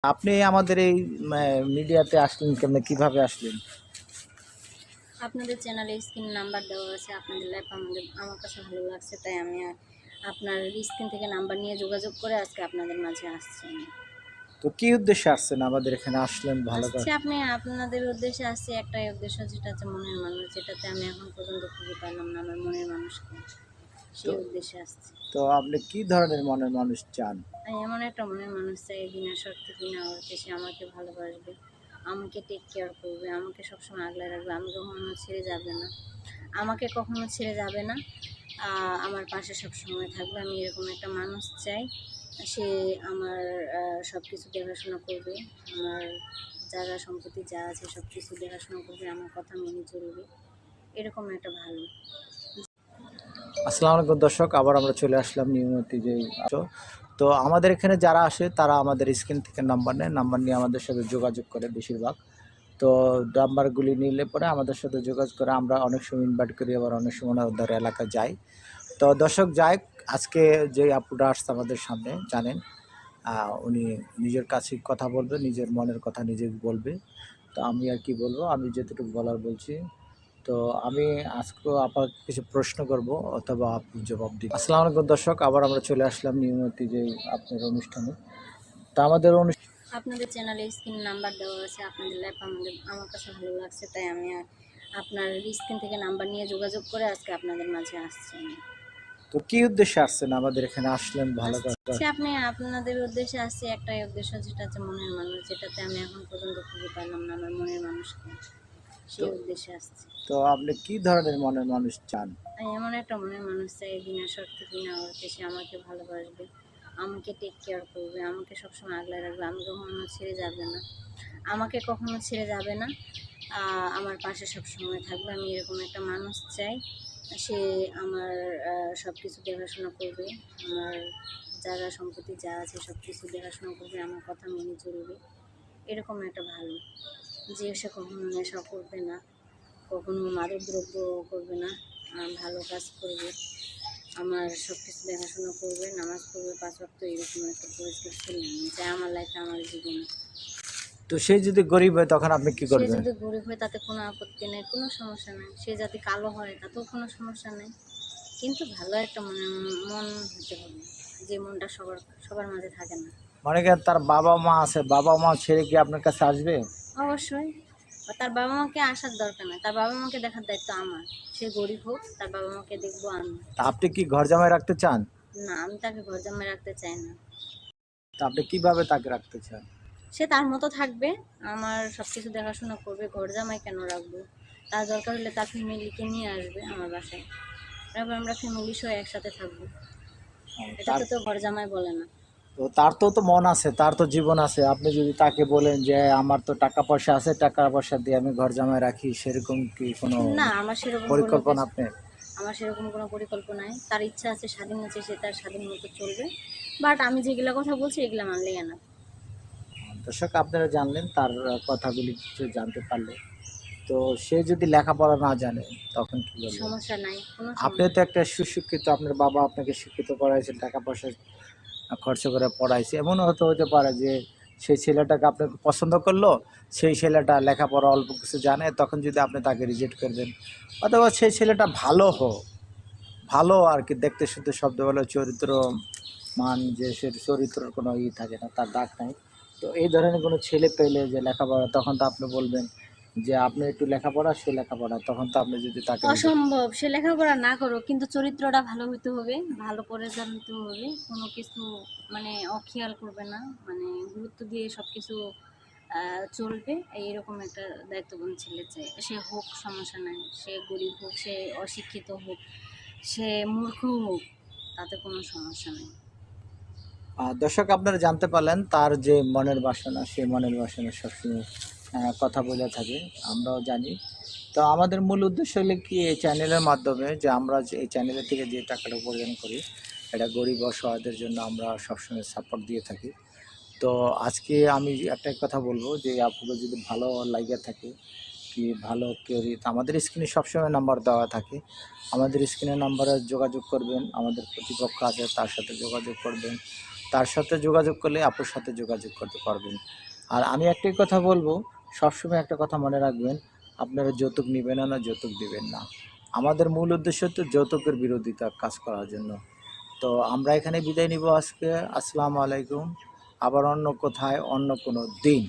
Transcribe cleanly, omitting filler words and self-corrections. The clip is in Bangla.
আপনি আমাদের এই মিডিয়াতে আসলেন কেমনে, কিভাবে আসলেন? আপনাদের চ্যানেলে স্ক্রিন নাম্বার দেওয়া আছে। আপনাদের লাইভ আমার কাছে ভালো লাগছে, তাই আমি আপনার স্ক্রিন থেকে নাম্বার নিয়ে যোগাযোগ করে আজকে আপনাদের মাঝে আসছি। তো কি উদ্দেশ্যে আসছেন আমাদের এখানে? আসলেন ভালো আসছি কথা। আপনাদের উদ্দেশ্যে আসছি, একটাই উদ্দেশ্য, যেটা হচ্ছে মনের মানুষ, যেটাতে আমি এখন পর্যন্ত খুঁজে পাইলাম না আমার মনের মানুষকে। তো সেই উদ্দেশ্যে আসছি। তো আপনি কি ধরনের মনের মানুষ চান? আমি এমন একটা মনের মানুষ চাই, বিনা শর্তে বিনা অর্থে সে আমাকে ভালোবাসবে, আমাকে টেক কেয়ার করবে, আমাকে সবসময় আগলে রাখবে, আমি কখনো ছেড়ে যাবে না, আমাকে কখনো ছেড়ে যাবে না, আমার পাশে সবসময় থাকবে। আমি এরকম একটা মানুষ চাই। সে আমার সব কিছু দেখাশোনা করবে, আমার জায়গা সম্পত্তি যা আছে সব কিছু দেখাশোনা করবে, আমার কথা মেনে চলবে, এরকম একটা ভালো। আসসালামু আলাইকুম দর্শক, আবার আমরা চলে আসলাম নিয়মিত যে তো আমাদের এখানে যারা আসে তারা আমাদের স্ক্রিন থেকে নাম্বার নেয়, নাম্বার নিয়ে আমাদের সাথে যোগাযোগ করে বেশিরভাগ। তো নাম্বারগুলি নিলে পরে আমাদের সাথে যোগাযোগ করে আমরা অনেক সময় ইনভাইট করি, আবার অনেক সময় ওদের এলাকায় যাই। তো দর্শক যাই, আজকে যে আপুটা আসছে আমাদের সামনে জানেন, উনি নিজের কাছে কথা বলবে, নিজের মনের কথা নিজে বলবে। তো আমি আর কি বলবো, আমি যেটুকু বলার বলছি। তো আমি আজকে আপনাকে কিছু প্রশ্ন করব, অথবা আপনি জবাব দিন। আসসালামু আলাইকুম দর্শক, আবার আমরা চলে আসলাম নিয়মিত যে আপনার অনুষ্ঠানে। তা আমাদের আপনাদের চ্যানেলে স্ক্রিন নাম্বার দেওয়া আছে। আপনাদের লাইভ আমার কাছে ভালো লাগছে, তাই আমি আপনার স্ক্রিন থেকে নাম্বার নিয়ে যোগাযোগ করে আজকে আপনাদের মাঝে আসছি। তো কি উদ্দেশ্যে আসছেন আমাদের এখানে? আসলেন ভালো কথা। আসছি আপনাদের উদ্দেশ্যে আসছি, একটাই উদ্দেশ্য, যেটা হচ্ছে মনের মানুষ, যেটাতে আমি এখন পর্যন্ত খুঁজে পাইলাম না আমার মনের মানুষকে। তো সেই উদ্দেশ্যে আসছি। তো আপনি কি ধরনের মনের মানুষ চান? আমি এমন একটা মনের মানুষ চাই, বিনা শর্তে বিনা অর্থে সে আমাকে ভালোবাসবে, আমাকে টেক কেয়ার করবে, আমাকে সবসময় আগলে রাখবে, আমি কখনো ছেড়ে যাবে না, আমাকে কখনো ছেড়ে যাবে না, আমার পাশে সবসময় থাকবে। আমি এরকম একটা মানুষ চাই। সে আমার সব কিছু দেখাশোনা করবে, আমার জায়গা সম্পত্তি যা আছে সব কিছু দেখাশোনা করবে, আমার কথা মেনে চলবে, এরকম একটা ভালো। যে সে কখনো নেশা করবে না, কখনো মাদক দ্রব্য করবে না, ভালো কাজ করবে, আমার সব কিছু দেখাশোনা করবে, নামাজ পড়বে 5 ওয়াক্ত, এরকম একটা পরিষ্কার ছেলে আমি চাই আমার লাইফে, আমার জীবনে। তো সে যদি গরিব হয় তখন আপনি কি সে করবেন? যদি গরিব হয় তাতে কোনো আপত্তি নেই, কোনো সমস্যা নেই। সে যদি কালো হয় তাতেও কোনো সমস্যা নেই, কিন্তু ভালো একটা মন হতে হবে, যে মনটা সবার সবার মাঝে থাকে না। মানে কি তার বাবা মা আছে, বাবা মা ছেড়ে কি আপনার কাছে আসবে? অবশ্যই। তার বাবা মাকে আসার দরকার নেই, তার বাবা মাকে দেখার দায়িত্ব আমার। সে গরিব হোক, তার বাবা মাকে দেখবো আমি। তা আপনি কি ঘর জামাই রাখতে চান? না, আমি তাকে ঘর জামাই রাখতে চাই না। তা আপনি কিভাবে তাকে রাখতে চান? সে তার মতো থাকবে, আমার সব কিছু দেখাশোনা করবে। ঘর জামাই কেন রাখবো? তার দরকার হলে তার ফ্যামিলিকে নিয়ে আসবে আমার বাসায়, তারপর আমরা ফ্যামিলি সহ একসাথে থাকবো। এটা তার তো ঘর জামাই বলে না। তো তার তো মন আছে, তার তো জীবন আছে। আপনি যদি তাকে বলেন যে আমার তো টাকা পয়সা আছে, টাকা পয়সা দিয়ে আমি ঘর জামাই রাখি, সেরকম কি কোনো না, আমার সেরকম কোনো পরিকল্পনা আপনার? আমার সেরকম কোনো পরিকল্পনা নেই। তার ইচ্ছা আছে, স্বাধীন আছে, সে তার স্বাধীন মতো চলবে। বাট আমি যেগুলা কথা বলছি এগুলা মানলেই না। দর্শক আপনারা জানলেন তার কথাগুলি কিছু জানতে পারলে। তো সে যদি লেখাপড়া না জানে তখন কি বলবেন? সমস্যা নাই, কোনো আপনি সমস্যা। তো একটা সুশিক্ষিত, আপনার বাবা আপনাকে শিক্ষিত করাইছে, টাকা পয়সা খরচ করে পড়াইছে। এমনও হতে পারে যে সেই ছেলেটাকে আপনাকে পছন্দ করলো, সেই ছেলেটা লেখাপড়া অল্প কিছু জানে, তখন যদি আপনি তাকে রিজেক্ট করবেন। অথবা সেই ছেলেটা ভালো হোক, ভালো আর কি, দেখতে শুনতে শব্দ বলে চরিত্র মান, যে সে চরিত্রের কোনো থাকে না, তার দাগ নাই। তো এই ধরনের কোনো ছেলে পেলে যে লেখাপড়া, তখন তো আপনি বলবেন যে আপনি একটু লেখাপড়া, সে লেখাপড়া, তখন তো আপনি যদি তাকে অসম্ভব, সে লেখাপড়া না করুক, কিন্তু চরিত্রটা ভালো হইতে হবে, ভালো করে জানতে হবে, কোনো কিছু মানে অখেয়াল করবে না, মানে গুরুত্ব দিয়ে সব কিছু চলবে, এইরকম একটা দায়িত্ববান ছেলে চাই। সে হোক, সমস্যা নাই, সে গরিব হোক, সে অশিক্ষিত হোক, সে মূর্খ হোক, তাতে কোনো সমস্যা নেই। দর্শক আপনারা জানতে পারলেন তার যে মনের বাসনা, সেই মনের বাসনা সবসময় কথা বলে থাকে, আমরাও জানি। তো আমাদের মূল উদ্দেশ্য হলো কি, এই চ্যানেলের মাধ্যমে যে আমরা যে এই চ্যানেলের থেকে যে টাকাটা উপার্জন করি, এটা গরিব অসহায়দের জন্য আমরা সবসময় সাপোর্ট দিয়ে থাকি। তো আজকে আমি একটাই কথা বলবো যে আপনাদের যদি ভালো লাগে থাকে, কি ভালো কেউ, আমাদের স্ক্রিনে সবসময় নাম্বার দেওয়া থাকে, আমাদের স্ক্রিনের নাম্বারে যোগাযোগ করবেন, আমাদের প্রতিপক্ষ আছে তার সাথে যোগাযোগ করবেন, তার সাথে যোগাযোগ করলে আপুর সাথে যোগাযোগ করতে পারবেন। আর আমি একটাই কথা বলবো, সবসময় একটা কথা মনে রাখবেন, আপনারা যৌতুক নেবেন না, যৌতুক দিবেন না। আমাদের মূল উদ্দেশ্য তো যৌতুকের বিরোধিতা কাজ করার জন্য। তো আমরা এখানে বিদায় নিব আজকে। আসসালামু আলাইকুম। আবার অন্য কোথায় অন্য কোনো দিন।